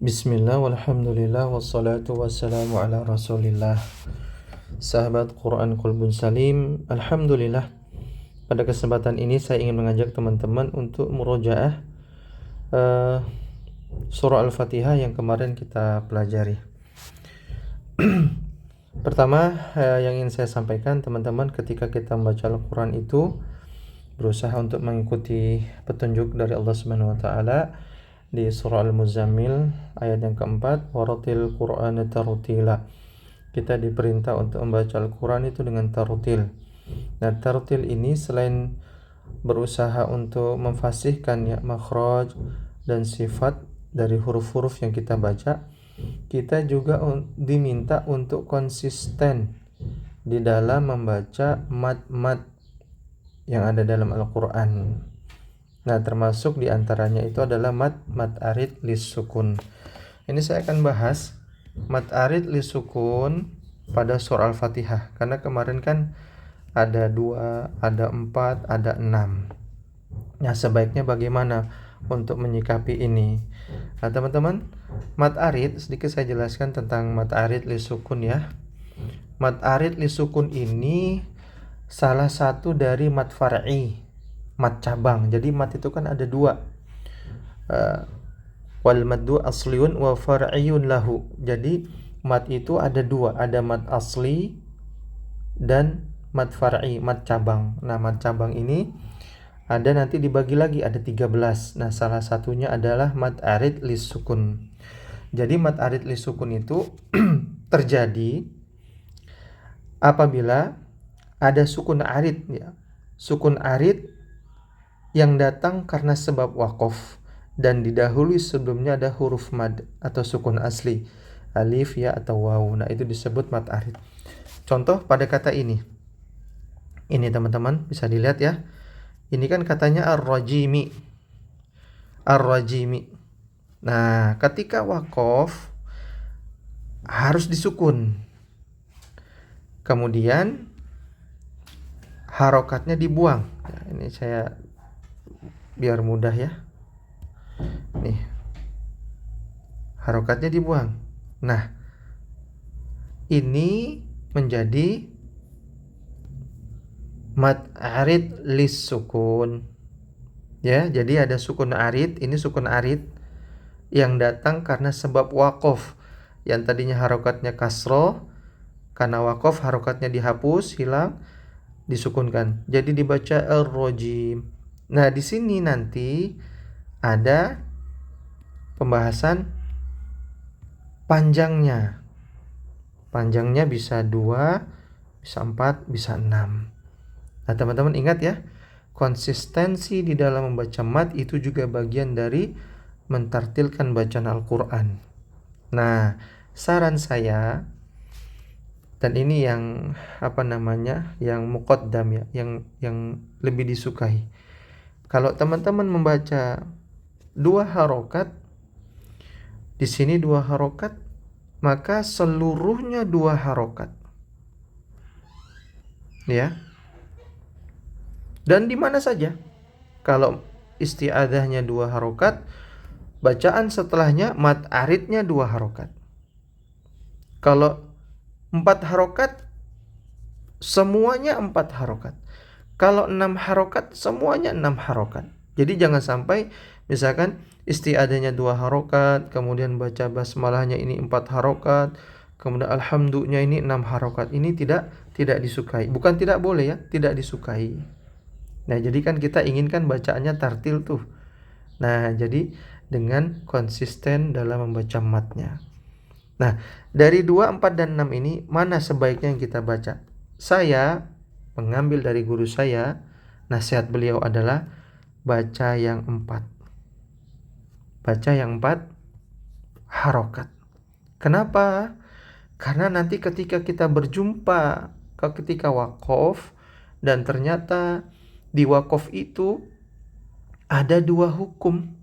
Bismillah, walhamdulillah, wassalatu wassalamu ala rasulillah. Sahabat Quran Qalbun Salim, alhamdulillah. Pada kesempatan ini saya ingin mengajak teman-teman untuk murojaah surah Al-Fatihah yang kemarin kita pelajari. Pertama, yang ingin saya sampaikan teman-teman, ketika kita membaca Al-Quran itu berusaha untuk mengikuti petunjuk dari Allah Subhanahu wa taala di surah Al-Muzammil ayat yang keempat, waratil Qur'ana tartila. Kita diperintah untuk membaca Al-Quran itu dengan tartil. Nah, tartil ini selain berusaha untuk memfasihkan ya makhraj dan sifat dari huruf-huruf yang kita baca, kita juga diminta untuk konsisten di dalam membaca mat-mat yang ada dalam Al-Quran. Nah, termasuk diantaranya itu adalah mat arid lis sukun. Ini saya akan bahas mat arid lis sukun pada surah Al-Fatihah, karena kemarin kan ada 2, ada 4, ada 6. Nah, sebaiknya bagaimana untuk menyikapi ini? Nah, teman-teman, mat arid, sedikit saya jelaskan tentang mat arid lis sukun ya. Mat arid lis sukun ini salah satu dari mat far'i, mat cabang. Jadi mat itu kan ada 2. Wal maddu asliyun wa far'iyun lahu. Jadi mat itu ada 2, ada mat asli dan mat far'i, mat cabang. Nah, mat cabang ini ada nanti dibagi lagi, ada 13. Nah, salah satunya adalah mat arid lis sukun. Jadi mat arid lis sukun itu terjadi apabila ada sukun arid ya. Sukun arid yang datang karena sebab waqaf dan didahului sebelumnya ada huruf mad atau sukun asli, alif, ya, atau waw. Nah, itu disebut mat arid. Contoh pada kata ini. Ini teman-teman bisa dilihat ya. Ini kan katanya ar-rajimi. Ar-rajimi. Nah, ketika waqaf harus disukun. Kemudian harokatnya dibuang. Nah, ini saya biar mudah ya. Nih. Harokatnya dibuang. Nah, ini menjadi mat arid lis sukun. Ya, jadi ada sukun arid, ini sukun arid yang datang karena sebab waqaf. Yang tadinya harokatnya kasroh, karena waqaf harokatnya dihapus, hilang, disukunkan. Jadi dibaca ar-rajim. Nah, di sini nanti ada pembahasan panjangnya. Panjangnya bisa 2, bisa 4, bisa 6. Nah, teman-teman ingat ya, konsistensi di dalam membaca mat itu juga bagian dari mentartilkan bacaan Al-Quran. Nah, saran saya, dan ini yang yang muqaddam ya, yang lebih disukai. Kalau teman-teman membaca 2 harokat, di sini 2 harokat, maka seluruhnya 2 harokat. Ya. Dan di mana saja. Kalau isti'adzahnya 2 harokat, bacaan setelahnya mat aridnya 2 harokat. Kalau 4 harokat, semuanya 4 harokat. Kalau 6 harokat, semuanya 6 harokat. Jadi jangan sampai misalkan isti'adzahnya 2 harokat, kemudian baca basmalahnya ini 4 harokat, kemudian alhamdulillah ini 6 harokat. Ini tidak disukai. Bukan tidak boleh ya, tidak disukai. Nah, jadi kan kita inginkan bacaannya tartil tuh. Nah, jadi dengan konsisten dalam membaca matnya. Nah, dari 2, 4, dan 6 ini mana sebaiknya yang kita baca? Saya mengambil dari guru saya, nasihat beliau adalah baca yang 4. Baca yang 4 harokat. Kenapa? Karena nanti ketika kita berjumpa ketika waqaf, dan ternyata di waqaf itu ada 2 hukum.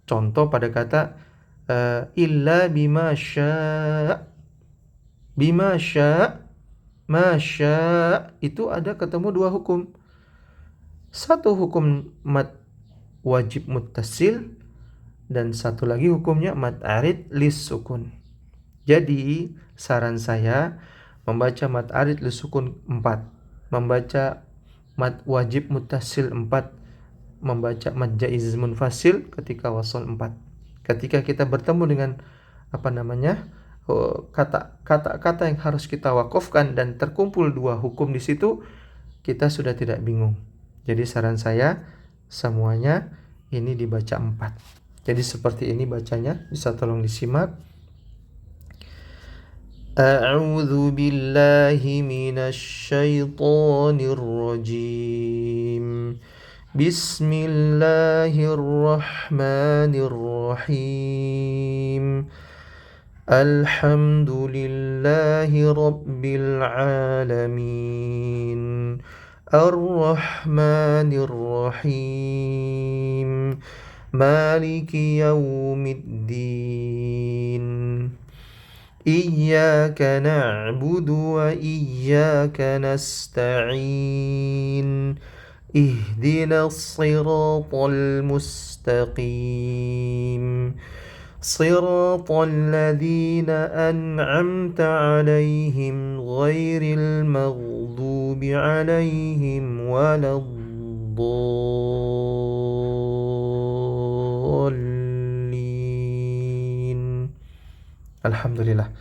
Contoh pada kata illa bima sya'. Bima sya', masya, itu ada ketemu 2 hukum. Satu hukum mat wajib muttasil, dan satu lagi hukumnya mad arid lis sukun. Jadi saran saya membaca mad arid lis sukun 4, membaca mad wajib muttasil 4, membaca mad jaiz munfasil ketika wasal 4. Ketika kita bertemu dengan kata-kata yang harus kita wakafkan dan terkumpul 2 hukum di situ, kita sudah tidak bingung. Jadi saran saya semuanya ini dibaca 4. Jadi seperti ini bacanya, bisa tolong disimak. A'udzu billahi minasy syaithanir rajim. Bismillahirrahmanirrahim. Alhamdulillahi rabbil alamin. Ar-Rahmanir-Rahim. Maliki yaumiddin. Iyyaka na'budu wa iyyaka nasta'in. Ihdinas siratal mustaqim. Siratal ladzina an'amta 'alaihim ghairil maghdubi 'alaihim waladdallin. Alhamdulillah.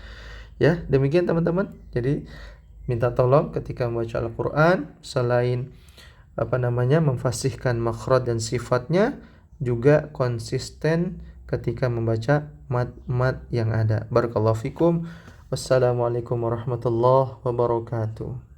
Ya, demikian teman-teman. Jadi minta tolong ketika membaca Al-Qur'an selain memfasihkan makhraj dan sifatnya, juga konsisten ketika membaca mad-mad yang ada. Barakallahu fikum. Wassalamualaikum warahmatullahi wabarakatuh.